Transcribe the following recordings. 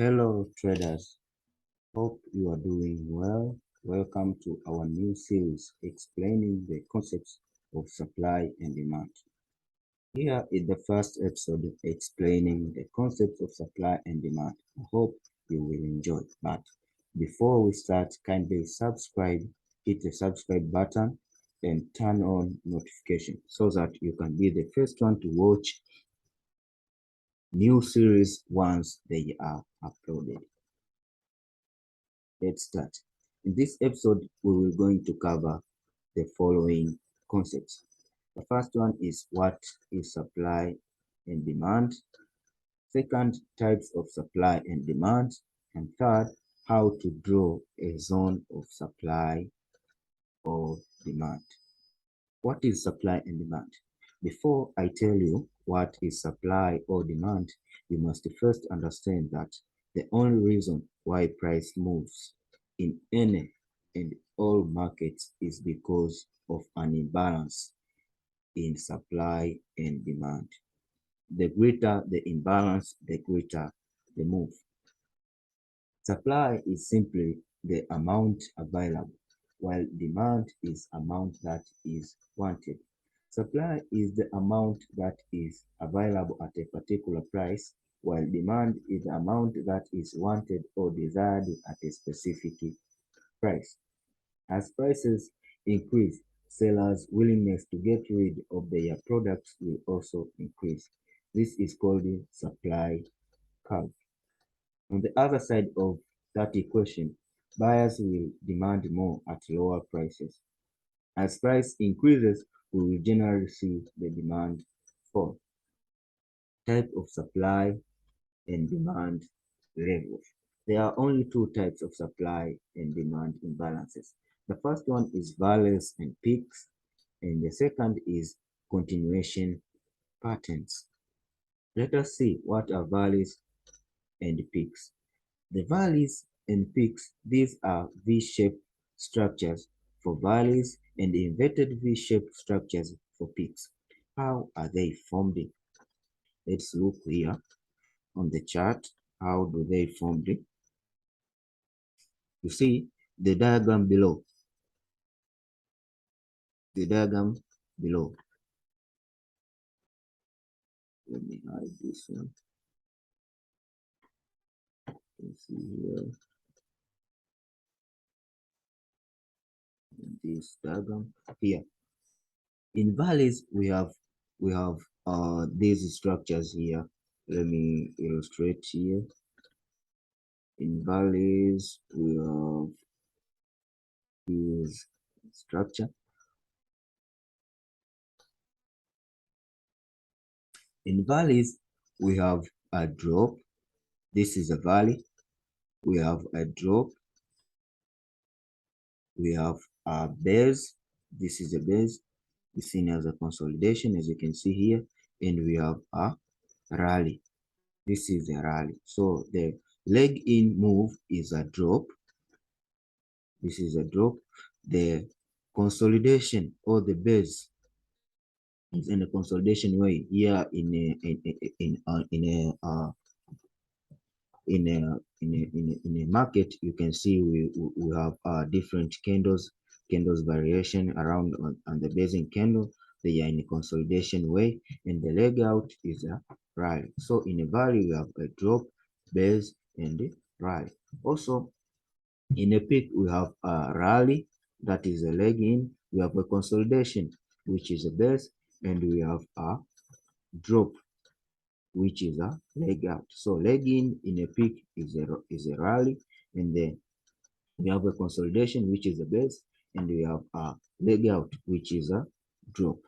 Hello traders, hope you are doing well. Welcome to our new series explaining the concepts of supply and demand. Here is the first episode explaining the concepts of supply and demand. I hope you will enjoy. But before we start, kindly subscribe, hit the subscribe button and turn on notification so that you can be the first one to watch new series once they are uploaded. Let's start. In this episode, we will going to cover the following concepts. The first one is what is supply and demand. Second, types of supply and demand. And third, how to draw a zone of supply or demand. What is supply and demand? Before I tell you what is supply or demand, you must first understand that the only reason why price moves in any and all markets is because of an imbalance in supply and demand. The greater the imbalance, the greater the move. Supply is simply the amount available, while demand is amount that is wanted. Supply is the amount that is available at a particular price, while demand is the amount that is wanted or desired at a specific price. As prices increase, sellers' willingness to get rid of their products will also increase. This is called the supply curve. On the other side of that equation, buyers will demand more at lower prices. As price increases, we will generally see the demand fall. Type of supply and demand levels. There are only two types of supply and demand imbalances. The first one is valleys and peaks, and the second is continuation patterns. Let us see what are valleys and peaks. The valleys and peaks, these are V-shaped structures for valleys and inverted V-shaped structures for peaks. How are they formed? Let's look here on the chart. How do they form? You see the diagram below. The diagram below. Let me hide this one. You can see here in this diagram here. In valleys, we have these structures here. Let me illustrate here. In valleys, we have this structure. In valleys, we have a drop. This is a valley. We have a drop. We have a base. This is a base. It's seen as a consolidation, as you can see here. And we have a rally. This is a rally. So the leg in move is a drop. This is a drop. The consolidation or the base is in a consolidation way here in a market. You can see we have different candles variation around on the basing candle. They are in a consolidation way, and the leg out is a rally. So in a valley we have a drop, base, and a rally. Also in a peak we have a rally, that is a leg in. We have a consolidation, which is a base, and we have a drop, which is a leg out. So leg in a peak is a rally, and then we have a consolidation, which is a base, and we have a leg out, which is a drop.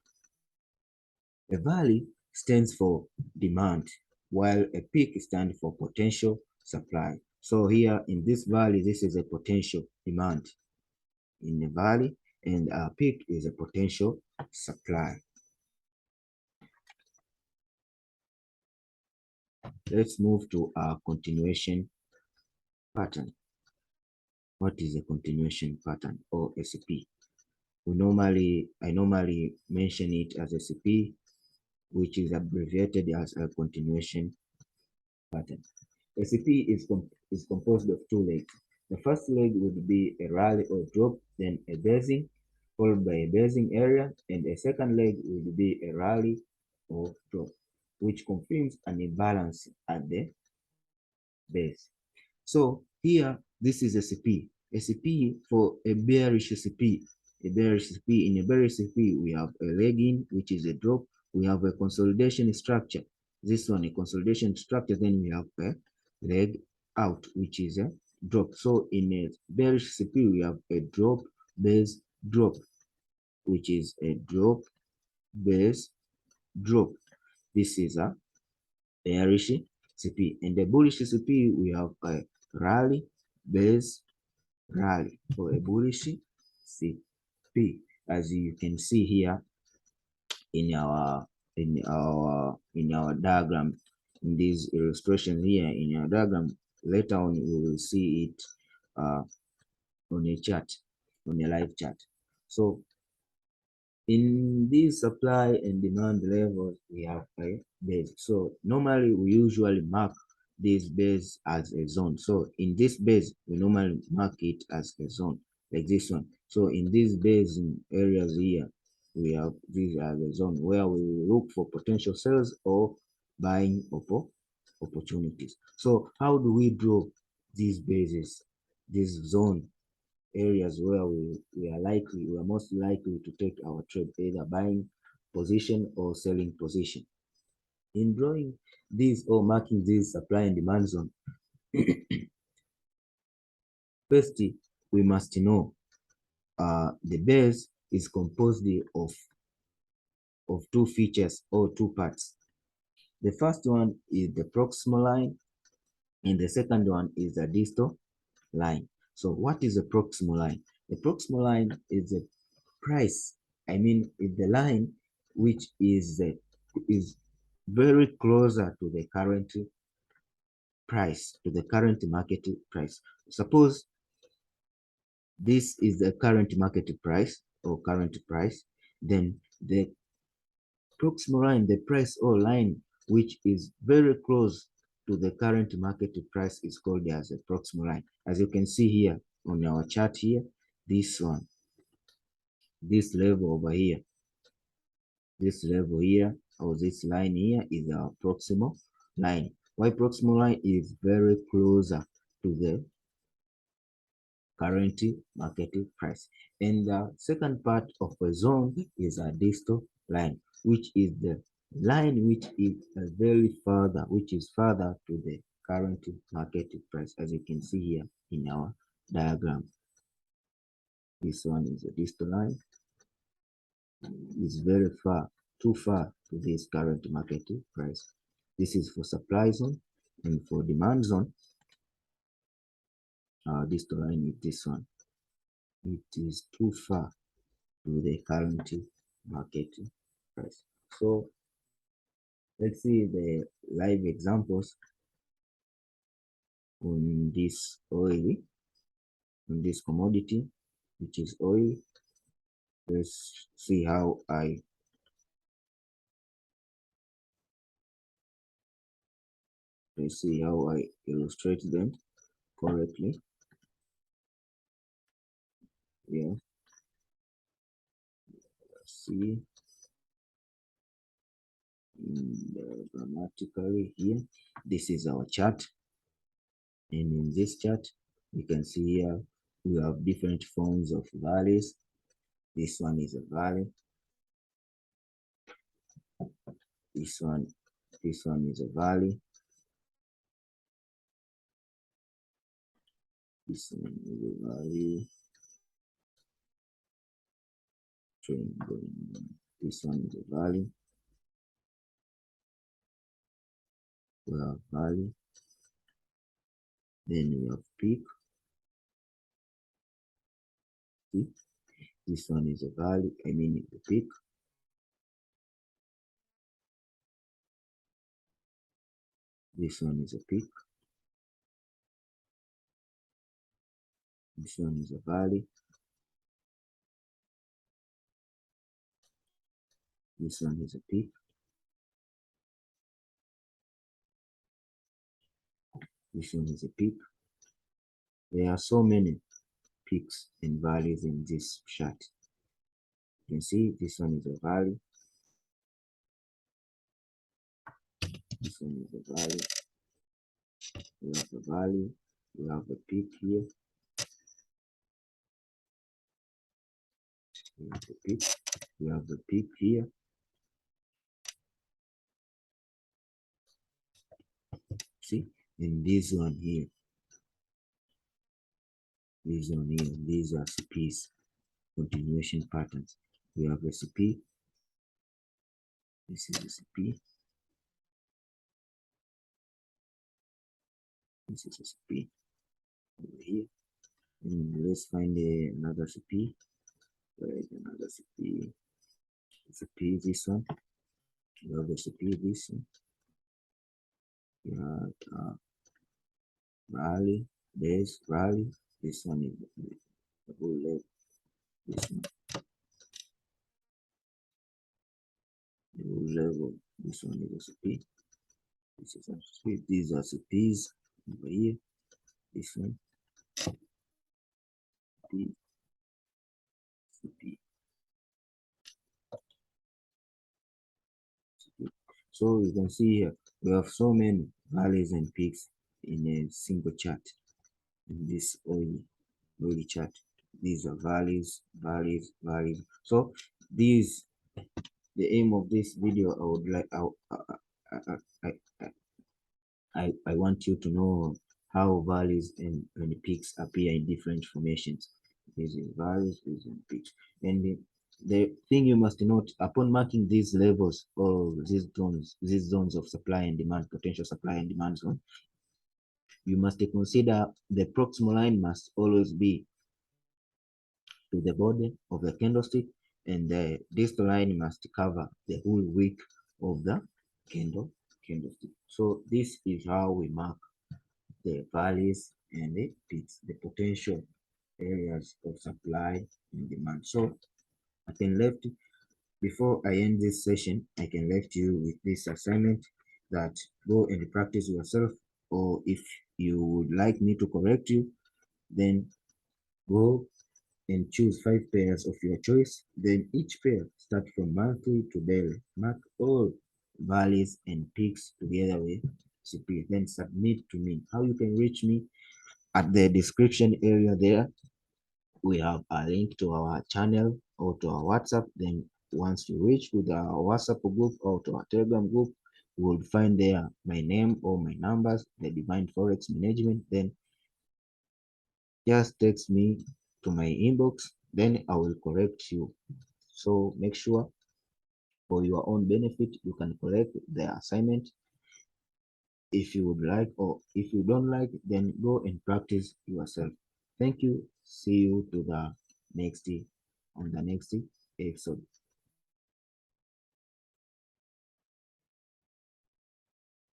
A valley stands for demand, while a peak stands for potential supply. So here in this valley, this is a potential demand in the valley, and a peak is a potential supply. Let's move to our continuation pattern. What is a continuation pattern or SCP? I normally mention it as SCP, which is abbreviated as a continuation pattern. SCP is composed of two legs. The first leg would be a rally or drop, then a basing, followed by a basing area, and a second leg would be a rally or drop, which confirms an imbalance at the base. So here, this is SCP. SCP for a bearish SCP. A bearish SCP. In a bearish SCP, we have a leg in, which is a drop. We have a consolidation structure. This one, a consolidation structure. Then we have a leg out, which is a drop. So in a bearish SCP, we have a drop, base, drop, which is a drop, base, drop. This is a bearish CP. In the bullish CP, we have a rally, base, rally for a bullish CP. As you can see here in our diagram, in this illustration here in our diagram, later on we will see it on a chart, on a live chart. So in these supply and demand levels, we have a base. So normally we usually mark this base as a zone. So in this base, we normally mark it as a zone, like this one. So in these base areas here, we have these as a zone where we look for potential sales or buying opportunities. So how do we draw these bases, this zone areas where we are most likely to take our trade, either buying position or selling position? In drawing these or marking these supply and demand zone, first we must know the base is composed of two features or two parts. The first one is the proximal line, and the second one is the distal line. So what is a proximal line? The proximal line is a price. I mean, it's the line which is very closer to the current price, to the current market price. Suppose this is the current market price or current price, then the proximal line, the price or line which is very close to the current market price is called as a proximal line. As you can see here on our chart here, this one, this level over here, this level here, or this line here is our proximal line. Why proximal line? Is very closer to the current market price. And the second part of a zone is a distal line, which is the line which is very further, which is further to the current market price, as you can see here in our diagram. This one is a distal line. It's very far, too far to this current market price. This is for supply zone, and for demand zone, distal line is this one. It is too far to the current market price. So let's see the live examples on this oil, on this commodity, which is oil. Let's see how I illustrate them correctly. Yeah, let's see. Grammatically here, this is our chart, and in this chart you can see here we have different forms of valleys. This one is a valley. This one is a valley. This one is a valley. This one is a valley. We have valley. Then we have peak. See? This one is a valley. I mean the peak. This one is a peak. This one is a valley. This one is a peak. This one is a peak. There are so many peaks and valleys in this chart. You can see this one is a valley. This one is a valley. We have a valley. We have a peak here. We have a peak. We have a peak here. See, and this one here. This one here. These are CPs, continuation patterns. We have a CP. This is a CP. This is a CP over here. And let's find another CP. Where is another CP? CP, this one. We have a CP, this one. We have rally, base, rally. This one is the whole leg. This one, the whole level. This one is a CP. This is a CP. These are CPs over here. This one, CP, CP. So you can see here, we have so many valleys and peaks in a single chart. In this oily chart, these are valleys, valleys, valleys. So these, the aim of this video, I would like, I want you to know how valleys and peaks appear in different formations. These is valleys, these are peaks, and the thing you must note upon marking these levels or these zones of supply and demand, potential supply and demand zone, you must consider the proximal line must always be to the body of the candlestick, and the distal line must cover the whole wick of the candlestick. So this is how we mark the valleys and the peaks, the potential areas of supply and demand. So I can left, before I end this session, I can left you with this assignment that go and practice yourself, or if you would like me to correct you, then go and choose 5 pairs of your choice. Then each pair start from monthly to daily. Mark all valleys and peaks together with CP. Then submit to me. How you can reach me? At the description area there, we have a link to our channel or to our WhatsApp. Then once you reach to the WhatsApp group or to our Telegram group, you will find there my name or my numbers, the Divine Forex Management. Then just text me to my inbox, then I will correct you. So make sure for your own benefit, you can correct the assignment if you would like, or if you don't like, then go and practice yourself. Thank you. See you to the next on the next episode.